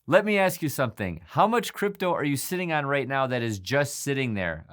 Let me ask you something. How much crypto are you sitting on right now that is just sitting there?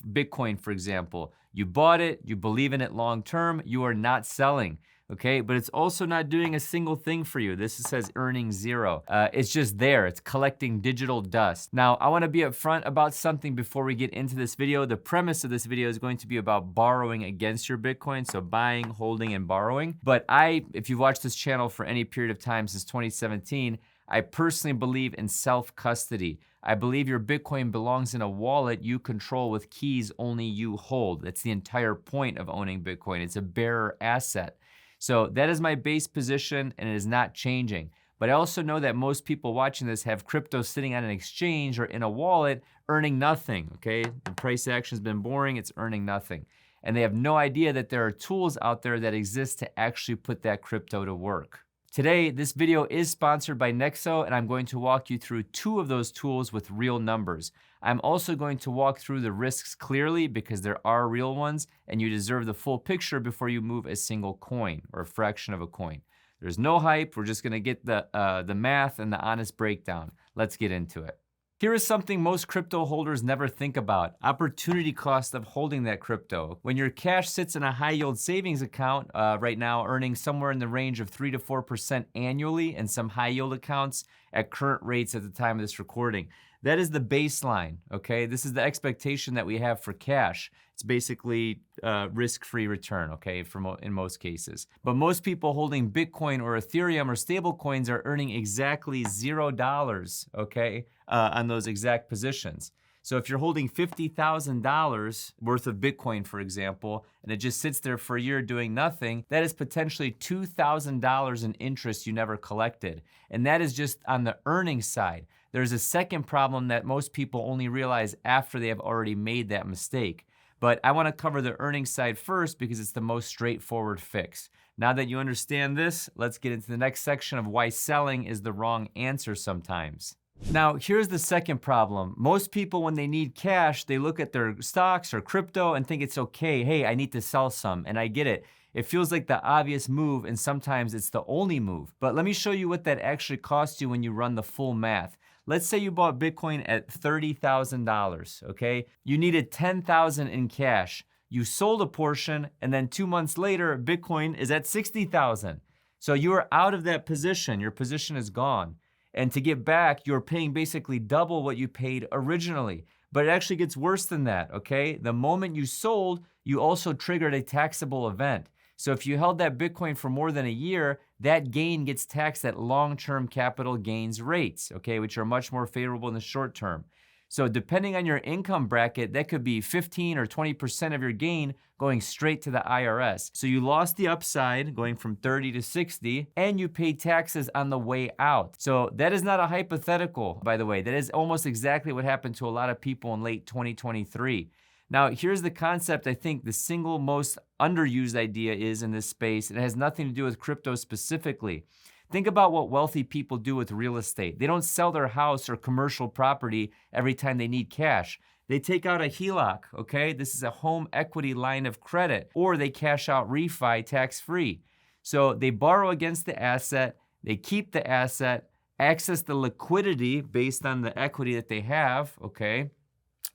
Bitcoin, for example. You bought it, you believe in it long term, you are not selling, okay? But it's also not doing a single thing for you. This says earning zero. It's just there, it's collecting digital dust. Now, I wanna be upfront about something before we get into this video. The premise of this video is going to be about borrowing against your Bitcoin, so buying, holding, and borrowing. But if you've watched this channel for any period of time since 2017, I personally believe in self-custody. I believe your Bitcoin belongs in a wallet you control with keys only you hold. That's the entire point of owning Bitcoin. It's a bearer asset. So that is my base position, and it is not changing. But I also know that most people watching this have crypto sitting on an exchange or in a wallet earning nothing, okay? The price action's been boring, it's earning nothing. And they have no idea that there are tools out there that exist to actually put that crypto to work. Today, this video is sponsored by Nexo, and I'm going to walk you through 2 of those tools with real numbers. I'm also going to walk through the risks clearly because there are real ones, and you deserve the full picture before you move a single coin or a fraction of a coin. There's no hype, we're just gonna get the math and the honest breakdown. Let's get into it. Here is something most crypto holders never think about: opportunity cost of holding that crypto. When your cash sits in a high yield savings account, right now earning somewhere in the range of 3 to 4% annually, and some high yield accounts at current rates at the time of this recording. That is the baseline, okay? This is the expectation that we have for cash. It's basically risk-free return, okay, in most cases. But most people holding Bitcoin or Ethereum or stable coins are earning exactly $0, okay, on those exact positions. So if you're holding $50,000 worth of Bitcoin, for example, and it just sits there for a year doing nothing, that is potentially $2,000 in interest you never collected. And that is just on the earning side. There's a second problem that most people only realize after they have already made that mistake. But I wanna cover the earnings side first because it's the most straightforward fix. Now that you understand this, let's get into the next section of why selling is the wrong answer sometimes. Now, here's the second problem. Most people, when they need cash, they look at their stocks or crypto and think it's okay. Hey, I need to sell some, and I get it. It feels like the obvious move, and sometimes it's the only move. But let me show you what that actually costs you when you run the full math. Let's say you bought Bitcoin at $30,000, okay? You needed $10,000 in cash. You sold a portion, and then 2 months later, Bitcoin is at $60,000. So you are out of that position. Your position is gone. And to get back, you're paying basically double what you paid originally. But it actually gets worse than that, okay? The moment you sold, you also triggered a taxable event. So if you held that Bitcoin for more than a year, that gain gets taxed at long-term capital gains rates, okay, which are much more favorable in the short term. So depending on your income bracket, that could be 15 or 20% of your gain going straight to the IRS. So you lost the upside going from 30 to 60, and you paid taxes on the way out. So that is not a hypothetical, by the way. That is almost exactly what happened to a lot of people in late 2023. Now, here's the concept I think the single most underused idea is in this space. It has nothing to do with crypto specifically. Think about what wealthy people do with real estate. They don't sell their house or commercial property every time they need cash. They take out a HELOC, okay? This is a home equity line of credit, or they cash out refi tax-free. So they borrow against the asset, they keep the asset, access the liquidity based on the equity that they have, okay?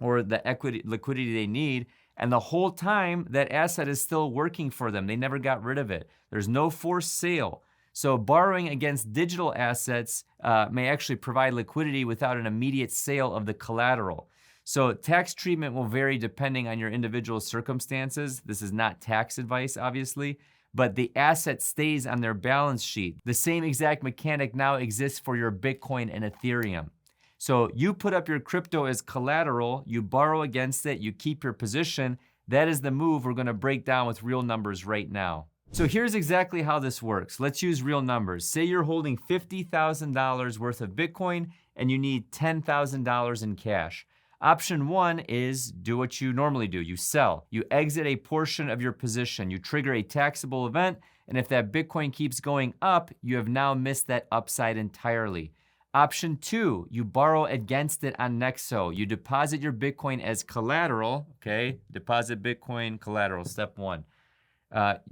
Or the liquidity they need, and the whole time that asset is still working for them. They never got rid of it. There's no forced sale. So borrowing against digital assets may actually provide liquidity without an immediate sale of the collateral. So tax treatment will vary depending on your individual circumstances. This is not tax advice, obviously, but the asset stays on their balance sheet. The same exact mechanic now exists for your Bitcoin and Ethereum. So you put up your crypto as collateral, you borrow against it, you keep your position. That is the move we're gonna break down with real numbers right now. So here's exactly how this works. Let's use real numbers. Say you're holding $50,000 worth of Bitcoin and you need $10,000 in cash. Option 1 is do what you normally do. You sell. You exit a portion of your position. You trigger a taxable event, and if that Bitcoin keeps going up, you have now missed that upside entirely. Option 2, you borrow against it on Nexo. You deposit your Bitcoin as collateral, okay? Deposit Bitcoin, collateral, step 1.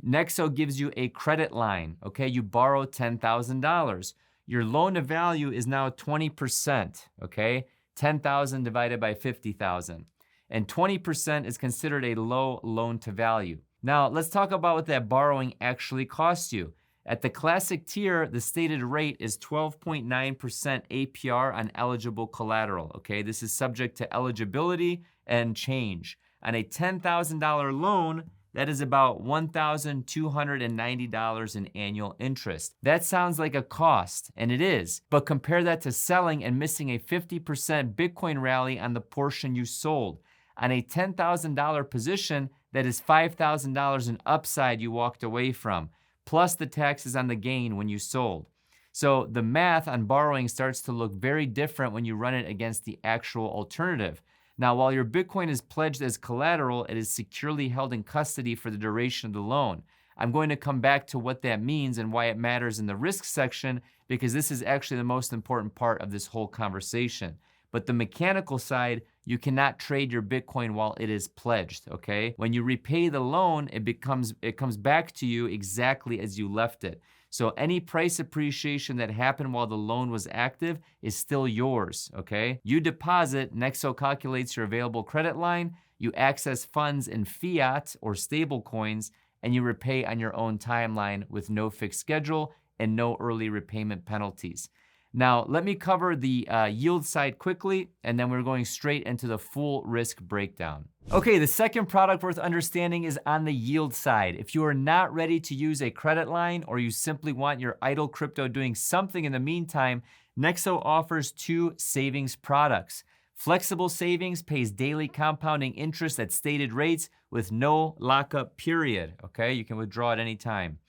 Nexo gives you a credit line, okay? You borrow $10,000. your loan to value is now 20%, okay? 10,000 divided by 50,000. And 20% is considered a low loan to value. Now, let's talk about what that borrowing actually costs you. At the classic tier, the stated rate is 12.9% APR on eligible collateral, okay? This is subject to eligibility and change. On a $10,000 loan, that is about $1,290 in annual interest. That sounds like a cost, and it is, but compare that to selling and missing a 50% Bitcoin rally on the portion you sold. On a $10,000 position, that is $5,000 in upside you walked away from, plus the taxes on the gain when you sold. So the math on borrowing starts to look very different when you run it against the actual alternative. Now, while your Bitcoin is pledged as collateral, it is securely held in custody for the duration of the loan. I'm going to come back to what that means and why it matters in the risk section, because this is actually the most important part of this whole conversation. But the mechanical side, you cannot trade your Bitcoin while it is pledged, okay? When you repay the loan, it comes back to you exactly as you left it. So any price appreciation that happened while the loan was active is still yours, okay? You deposit, Nexo calculates your available credit line, you access funds in fiat or stable coins, and you repay on your own timeline with no fixed schedule and no early repayment penalties. Now, let me cover the yield side quickly, and then we're going straight into the full risk breakdown. Okay, the second product worth understanding is on the yield side. If you are not ready to use a credit line, or you simply want your idle crypto doing something in the meantime, Nexo offers two savings products. Flexible Savings pays daily compounding interest at stated rates with no lockup period, okay? You can withdraw at any time.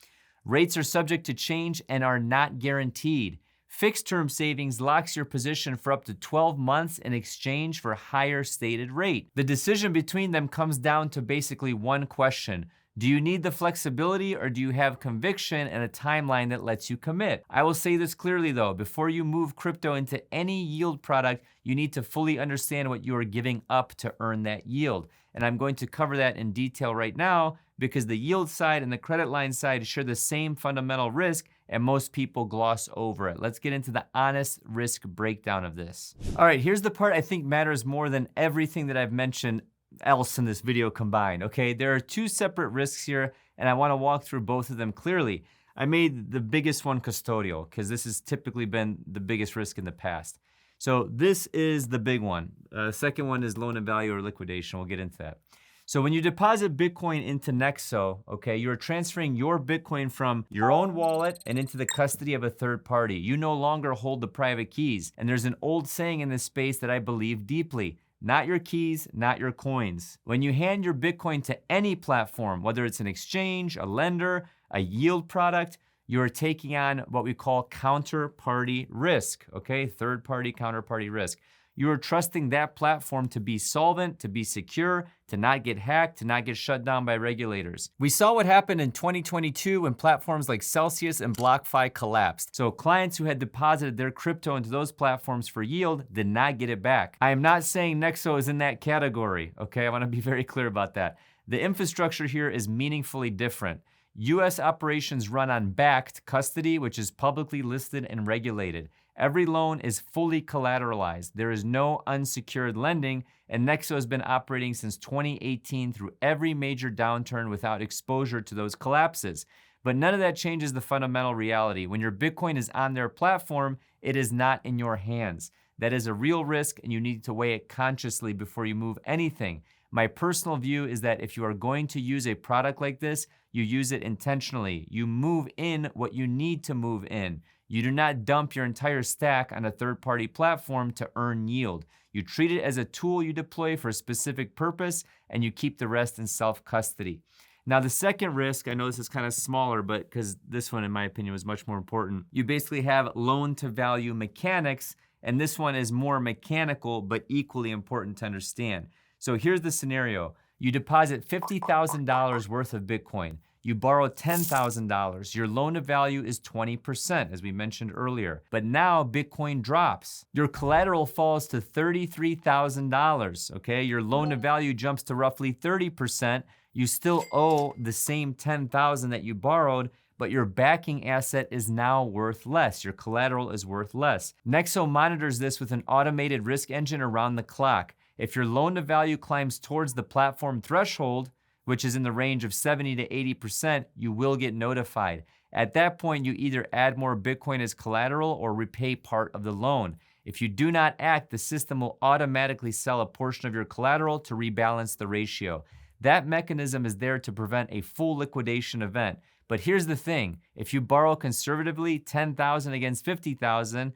Rates are subject to change and are not guaranteed. Fixed-term savings locks your position for up to 12 months in exchange for a higher stated rate. The decision between them comes down to basically one question. Do you need the flexibility, or do you have conviction and a timeline that lets you commit? I will say this clearly though, before you move crypto into any yield product, you need to fully understand what you are giving up to earn that yield. And I'm going to cover that in detail right now, because the yield side and the credit line side share the same fundamental risk, and most people gloss over it. Let's get into the honest risk breakdown of this. All right, here's the part I think matters more than everything that I've mentioned else in this video combined, okay? There are two separate risks here, and I wanna walk through both of them clearly. I made the biggest one custodial, because this has typically been the biggest risk in the past. So this is the big one. Second one is loan and value or liquidation. We'll get into that. So when you deposit Bitcoin into Nexo, okay, you're transferring your Bitcoin from your own wallet and into the custody of a third party. You no longer hold the private keys. And there's an old saying in this space that I believe deeply: not your keys, not your coins. When you hand your Bitcoin to any platform, whether it's an exchange, a lender, a yield product, you're taking on what we call counterparty risk, okay? Third-party counterparty risk. You are trusting that platform to be solvent, to be secure, to not get hacked, to not get shut down by regulators. We saw what happened in 2022 when platforms like Celsius and BlockFi collapsed. So clients who had deposited their crypto into those platforms for yield did not get it back. I am not saying Nexo is in that category, okay? I wanna be very clear about that. The infrastructure here is meaningfully different. US operations run on backed custody, which is publicly listed and regulated. Every loan is fully collateralized. There is no unsecured lending, and Nexo has been operating since 2018 through every major downturn without exposure to those collapses. But none of that changes the fundamental reality. When your Bitcoin is on their platform, it is not in your hands. That is a real risk, and you need to weigh it consciously before you move anything. My personal view is that if you are going to use a product like this, you use it intentionally. You move in what you need to move in. You do not dump your entire stack on a third-party platform to earn yield. You treat it as a tool you deploy for a specific purpose, and you keep the rest in self-custody. Now, the second risk, I know this is kind of smaller, but because this one, in my opinion, was much more important. You basically have loan-to-value mechanics, and this one is more mechanical, but equally important to understand. So here's the scenario. You deposit $50,000 worth of Bitcoin. You borrow $10,000. Your loan to value is 20%, as we mentioned earlier. But now Bitcoin drops. Your collateral falls to $33,000, okay? Your loan to value jumps to roughly 30%. You still owe the same $10,000 that you borrowed, but your backing asset is now worth less. Your collateral is worth less. Nexo monitors this with an automated risk engine around the clock. If your loan to value climbs towards the platform threshold, which is in the range of 70 to 80%, you will get notified. At that point, you either add more Bitcoin as collateral or repay part of the loan. If you do not act, the system will automatically sell a portion of your collateral to rebalance the ratio. That mechanism is there to prevent a full liquidation event. But here's the thing, if you borrow conservatively, 10,000 against 50,000,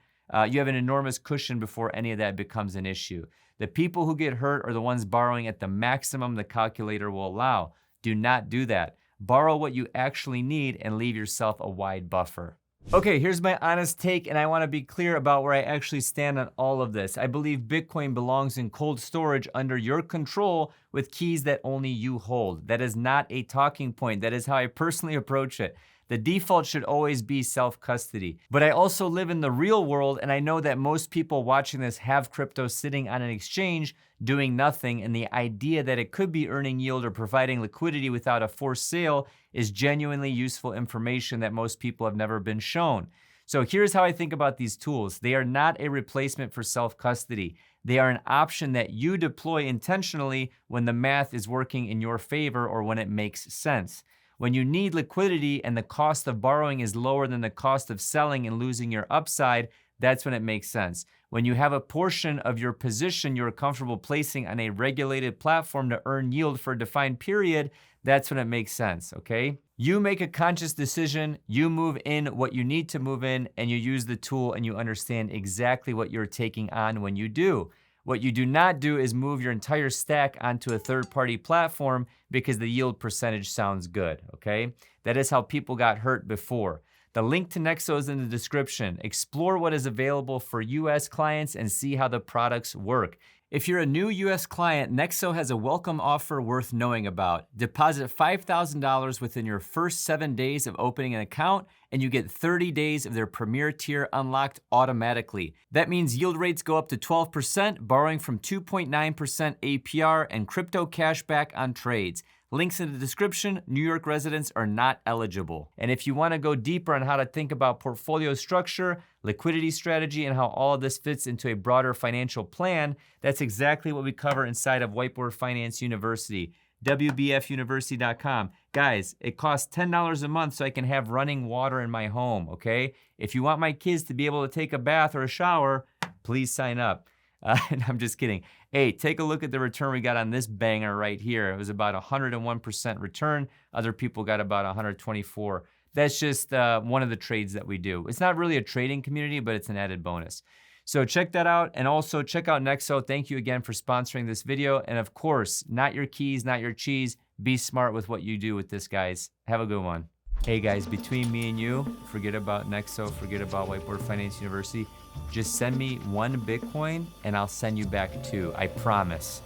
you have an enormous cushion before any of that becomes an issue. The people who get hurt are the ones borrowing at the maximum the calculator will allow. Do not do that. Borrow what you actually need and leave yourself a wide buffer. Okay, here's my honest take, and I want to be clear about where I actually stand on all of this. I believe Bitcoin belongs in cold storage under your control with keys that only you hold. That is not a talking point. That is how I personally approach it. The default should always be self-custody. But I also live in the real world, and I know that most people watching this have crypto sitting on an exchange doing nothing, and the idea that it could be earning yield or providing liquidity without a forced sale is genuinely useful information that most people have never been shown. So here's how I think about these tools. They are not a replacement for self-custody. They are an option that you deploy intentionally when the math is working in your favor or when it makes sense. When you need liquidity and the cost of borrowing is lower than the cost of selling and losing your upside, that's when it makes sense. When you have a portion of your position you're comfortable placing on a regulated platform to earn yield for a defined period, that's when it makes sense, okay? You make a conscious decision, you move in what you need to move in, and you use the tool and you understand exactly what you're taking on when you do. What you do not do is move your entire stack onto a third-party platform because the yield percentage sounds good, okay? That is how people got hurt before. The link to Nexo is in the description. Explore what is available for US clients and see how the products work. If you're a new US client, Nexo has a welcome offer worth knowing about. Deposit $5,000 within your first 7 days of opening an account, and you get 30 days of their premier tier unlocked automatically. That means yield rates go up to 12%, borrowing from 2.9% APR, and crypto cash back on trades. Links in the description. New York residents are not eligible. And if you want to go deeper on how to think about portfolio structure, liquidity strategy, and how all of this fits into a broader financial plan, that's exactly what we cover inside of Whiteboard Finance University, wbfuniversity.com. Guys, it costs $10 a month so I can have running water in my home, okay? If you want my kids to be able to take a bath or a shower, please sign up. And I'm just kidding. Hey, take a look at the return we got on this banger right here. It was about 101% return. Other people got about 124. That's just one of the trades that we do. It's not really a trading community, but it's an added bonus. So check that out, and also check out Nexo. Thank you again for sponsoring this video. And of course, not your keys, not your cheese. Be smart with what you do with this, guys. Have a good one. Hey guys, between me and you, forget about Nexo, forget about Whiteboard Finance University. Just send me 1 Bitcoin and I'll send you back 2, I promise.